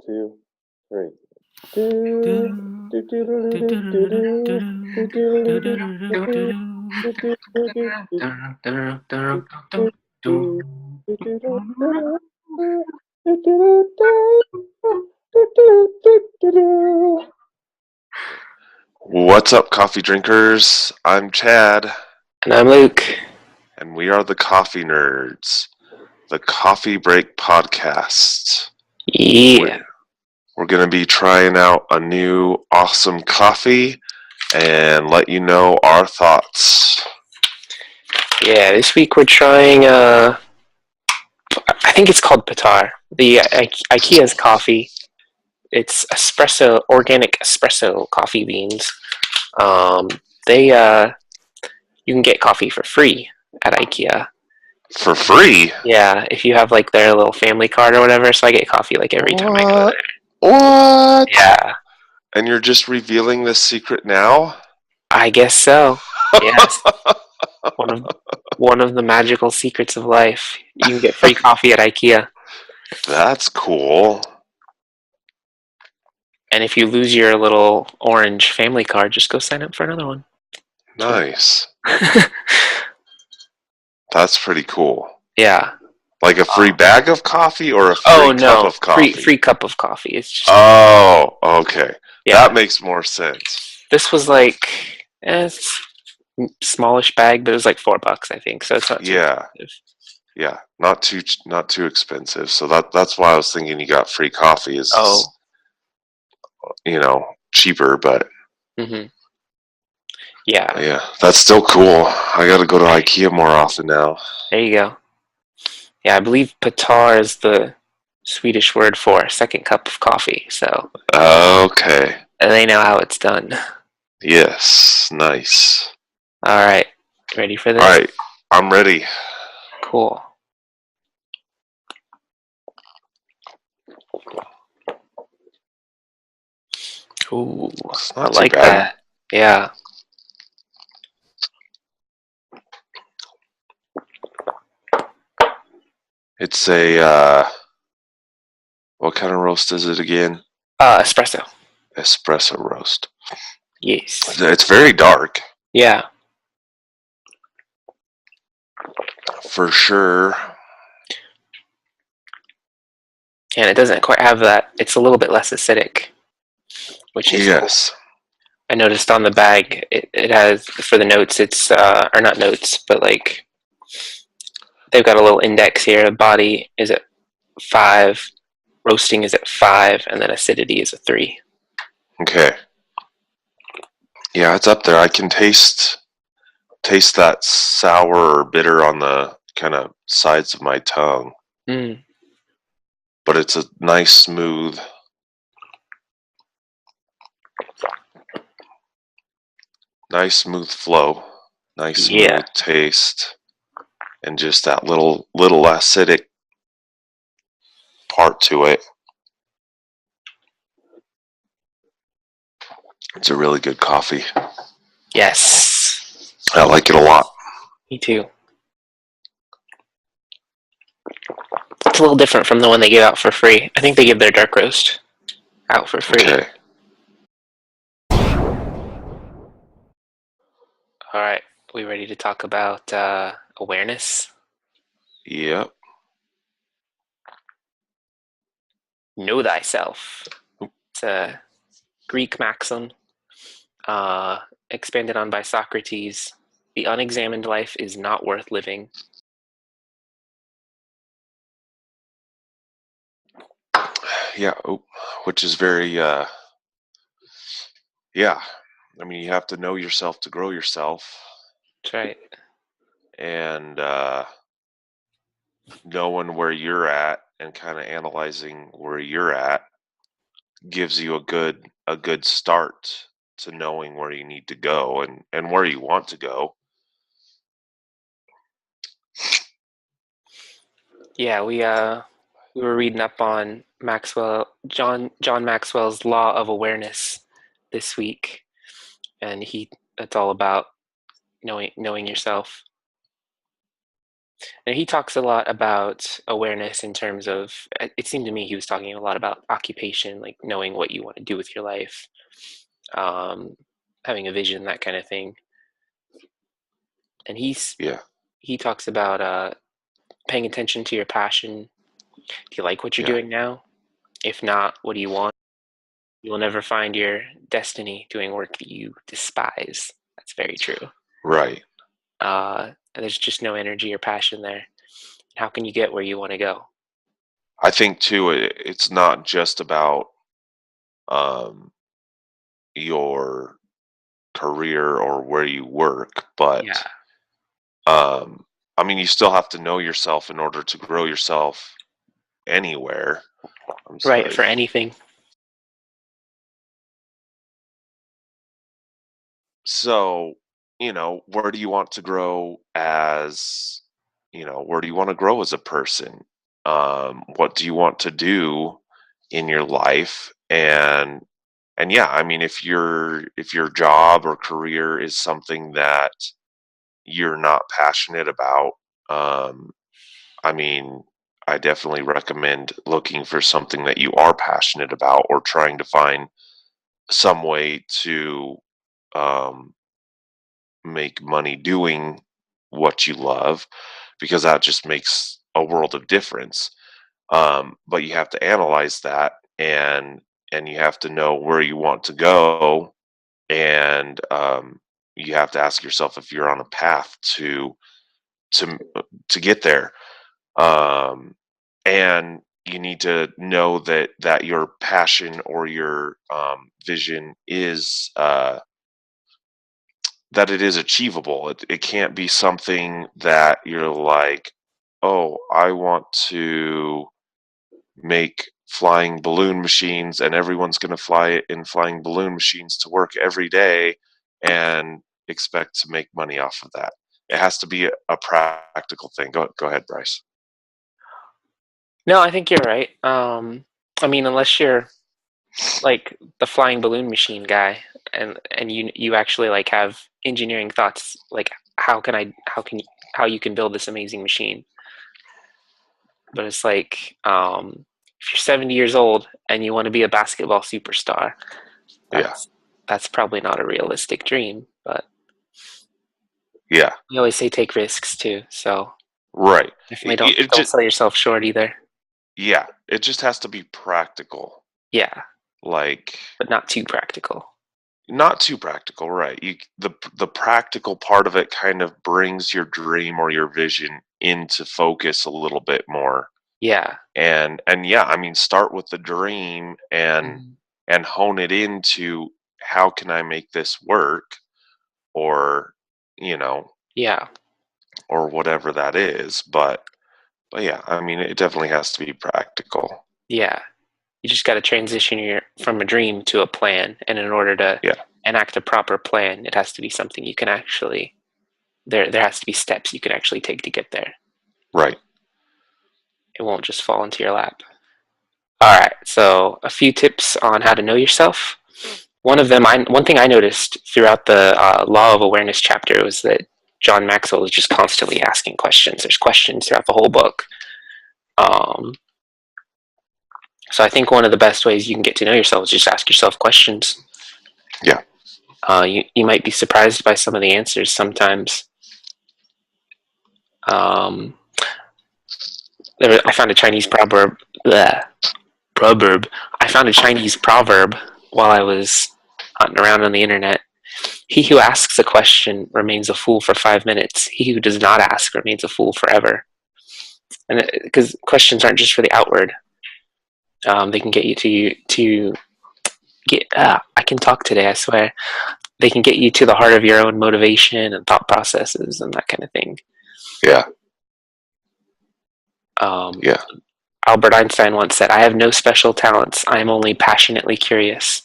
2, 3. Do, do, do, do, do, do, do, do, do, do, do, What's up, coffee drinkers? I'm Chad. And I'm Luke. And we are the Coffee Nerds, the Coffee Break Podcast. Yeah. We're going to be trying out a new awesome coffee and let you know our thoughts. Yeah, this week we're trying, I think it's called Patar. The Ikea's coffee. It's espresso, organic espresso coffee beans. You can get coffee for free at Ikea. For free? Yeah, if you have like their little family card or whatever, so I get coffee like every time I go there. What? Yeah. And you're just revealing this secret now? I guess so. Yes. One of the magical secrets of life. You can get free coffee at Ikea. That's cool. And if you lose your little orange family card, just go sign up for another one. Nice. That's pretty cool. Yeah. Like a free bag of coffee or a free cup of coffee? Free cup of coffee. It's just okay. Yeah. That makes more sense. This was like it's smallish bag, but it was like $4, I think. So it's not too expensive. Yeah, not too expensive. So that's why I was thinking you got free coffee is cheaper, but yeah, that's still cool. I got to go to Ikea more often now. There you go. Yeah, I believe Patar is the Swedish word for second cup of coffee. So okay, and they know how it's done. Yes, nice. All right, ready for this? All right, I'm ready. Cool. Ooh, I like that. Yeah. It's a what kind of roast is it again? Espresso. Espresso roast. Yes. It's very dark. Yeah. For sure. And it doesn't quite have that. It's a little bit less acidic, which is cool. I noticed on the bag it has for the notes. It's or not notes, but like they've got a little index here. Body is at 5, roasting is at 5, and then acidity is a 3. Okay. Yeah, it's up there. I can taste that sour or bitter on the kind of sides of my tongue. But it's a nice smooth flow, nice smooth taste, and just that little acidic part to it. It's a really good coffee. Yes. I like it a lot. Me too. It's a little different from the one they give out for free. I think they give their dark roast out for free. Okay. All right. We ready to talk about awareness? Yep. Know thyself. It's a Greek maxim expanded on by Socrates. The unexamined life is not worth living. Yeah, which is very, yeah. I mean, you have to know yourself to grow yourself. That's right. And knowing where you're at and kind of analyzing where you're at gives you a good start to knowing where you need to go and where you want to go. Yeah, we were reading up on John Maxwell's law of awareness this week, and it's all about knowing yourself. And he talks a lot about awareness in terms of, it seemed to me he was talking a lot about occupation, like knowing what you want to do with your life, um, having a vision, that kind of thing. And he talks about paying attention to your passion. Do you like what you're doing now? If not, what do you want? You will never find your destiny doing work that you despise. That's very true. Right. There's just no energy or passion there. How can you get where you want to go? I think too, it's not just about um, your career or where you work, but Yeah. I mean, you still have to know yourself in order to grow yourself anywhere. I'm Right, sorry. for anything. So, where do you want to grow as, where do you want to grow as a person? What do you want to do in your life? And yeah, I mean, if your job or career is something that you're not passionate about, um, I mean, I definitely recommend looking for something that you are passionate about or trying to find some way to um, make money doing what you love because that just makes a world of difference. But you have to analyze that and you have to know where you want to go and you have to ask yourself if you're on a path to to get there. Um, and you need to know that your passion or your vision is that it is achievable. It can't be something that you're like, oh, I want to make flying balloon machines and everyone's going to fly in flying balloon machines to work every day and expect to make money off of that. It has to be a practical thing. Go ahead, Bryce. No, I think you're right. I mean, unless you're like the flying balloon machine guy, and you actually like have engineering thoughts, like how you can build this amazing machine. But it's like, if you're 70 years old and you want to be a basketball superstar, Yeah. that's probably not a realistic dream. But Yeah. you always say take risks too, so Right. definitely It, don't it don't just sell yourself short either. yeah, it just has to be practical. Yeah, Like but not too practical. not too practical, right? The practical part of it kind of brings your dream or your vision into focus a little bit more. Yeah. And yeah, I mean, start with the dream Mhm. and hone it into how can I make this work, or you know, Yeah. or whatever that is. But yeah, I mean, it definitely has to be practical. Yeah. You just got to transition from a dream to a plan, and in order to Yeah, enact a proper plan, it has to be something you can actually there has to be steps you can actually take to get there. right. It won't just fall into your lap. All right, so a few tips on how to know yourself. One thing I noticed throughout the Law of Awareness chapter was that John Maxwell is just constantly asking questions. There's questions throughout the whole book. Um, so I think one of the best ways you can get to know yourself is just ask yourself questions. Yeah, You might be surprised by some of the answers sometimes. Um, I found a Chinese proverb. Bleh, proverb. I found a Chinese proverb while I was hunting around on the internet. He who asks a question remains a fool for 5 minutes. He who does not ask remains a fool forever. And because questions aren't just for the outward, they can get you to get. I can talk today. I swear. They can get you to the heart of your own motivation and thought processes and that kind of thing. yeah, Um, yeah, Albert Einstein once said, "I have no special talents. I am only passionately curious."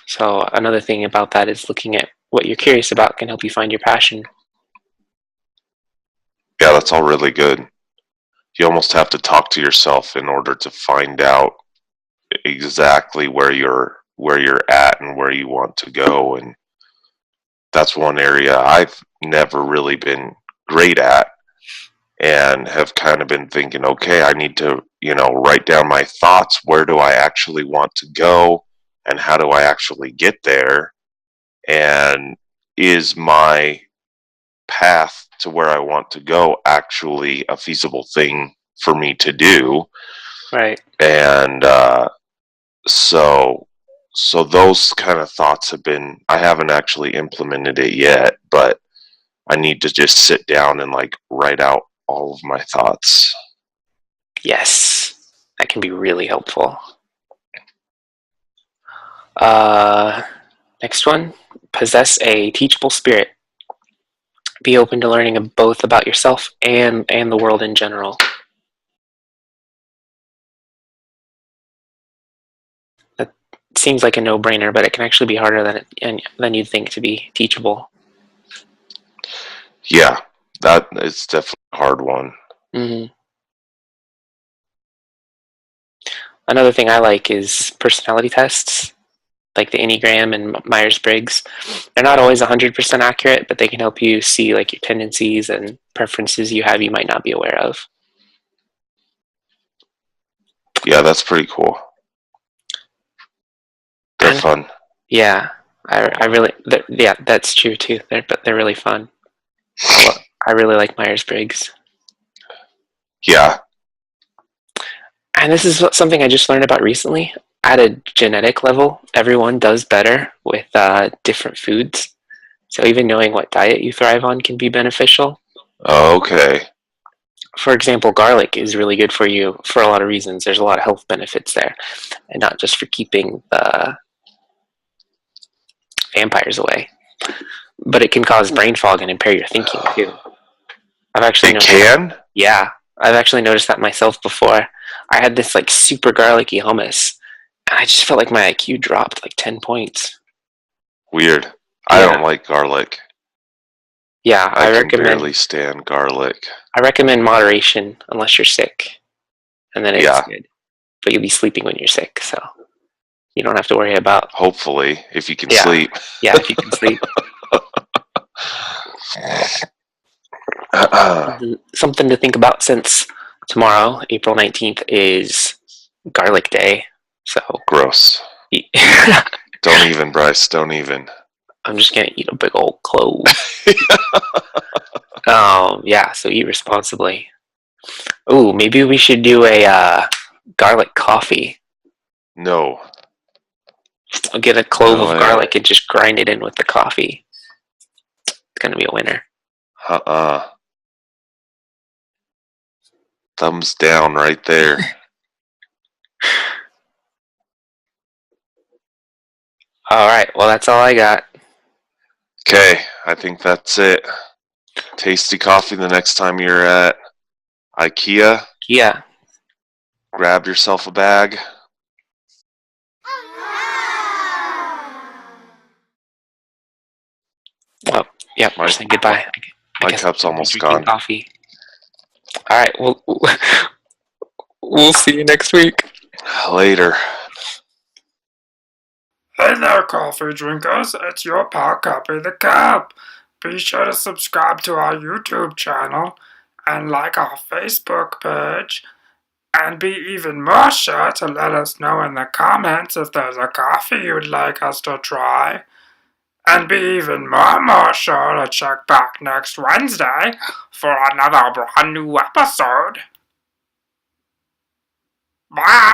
So another thing about that is looking at what you're curious about can help you find your passion. yeah. That's all really good. You almost have to talk to yourself in order to find out exactly where you're at and where you want to go, and that's one area I've never really been great at. and have kind of been thinking, okay, I need to, write down my thoughts. Where do I actually want to go? And how do I actually get there? And is my path to where I want to go actually a feasible thing for me to do? Right. And so those kind of thoughts have been, I haven't actually implemented it yet, but I need to just sit down and like write out all of my thoughts. Yes, that can be really helpful. Next one, possess a teachable spirit. Be open to learning both about yourself and the world in general. That seems like a no-brainer, but it can actually be harder than you'd think to be teachable. Yeah, that is definitely a hard one. Mm-hmm. Another thing I like is personality tests, like the Enneagram and Myers-Briggs. They're not always 100% accurate, but they can help you see like your tendencies and preferences you might not be aware of. Yeah, that's pretty cool. They're fun. Yeah, I really, yeah, that's true too. They're really fun. I really like Myers-Briggs. Yeah. And this is something I just learned about recently. At a genetic level, everyone does better with different foods. So even knowing what diet you thrive on can be beneficial. Okay. For example, garlic is really good for you for a lot of reasons. There's a lot of health benefits there, and not just for keeping the vampires away, but it can cause brain fog and impair your thinking too. It can? Yeah, I've actually noticed that myself before. I had this like super garlicky hummus, and I just felt like my IQ dropped like 10 points. Weird. I don't like garlic. Yeah, I can barely stand garlic. I recommend moderation unless you're sick, and then it's good. But you'll be sleeping when you're sick, so you don't have to worry about. Hopefully, if you can sleep. Yeah, if you can sleep. Something to think about, since tomorrow, April 19th, is Garlic Day. So gross. Don't even, Bryce. Don't even. I'm just gonna eat a big old clove. Yeah. So eat responsibly. Ooh, maybe we should do a garlic coffee. No. I'll get a clove of garlic and just grind it in with the coffee. It's gonna be a winner. Thumbs down right there. All right. Well, that's all I got. Okay. I think that's it. Tasty coffee the next time you're at Ikea. Yeah. Grab yourself a bag. Well, yeah, we're saying goodbye. My cup's almost gone. Coffee. All right. Well, we'll see you next week. Later. Hey there, coffee drinkers. It's your pal, Cuppy the Cup. Be sure to subscribe to our YouTube channel and like our Facebook page. And be even more sure to let us know in the comments if there's a coffee you'd like us to try. And be even more sure to check back next Wednesday for another brand new episode. Bye!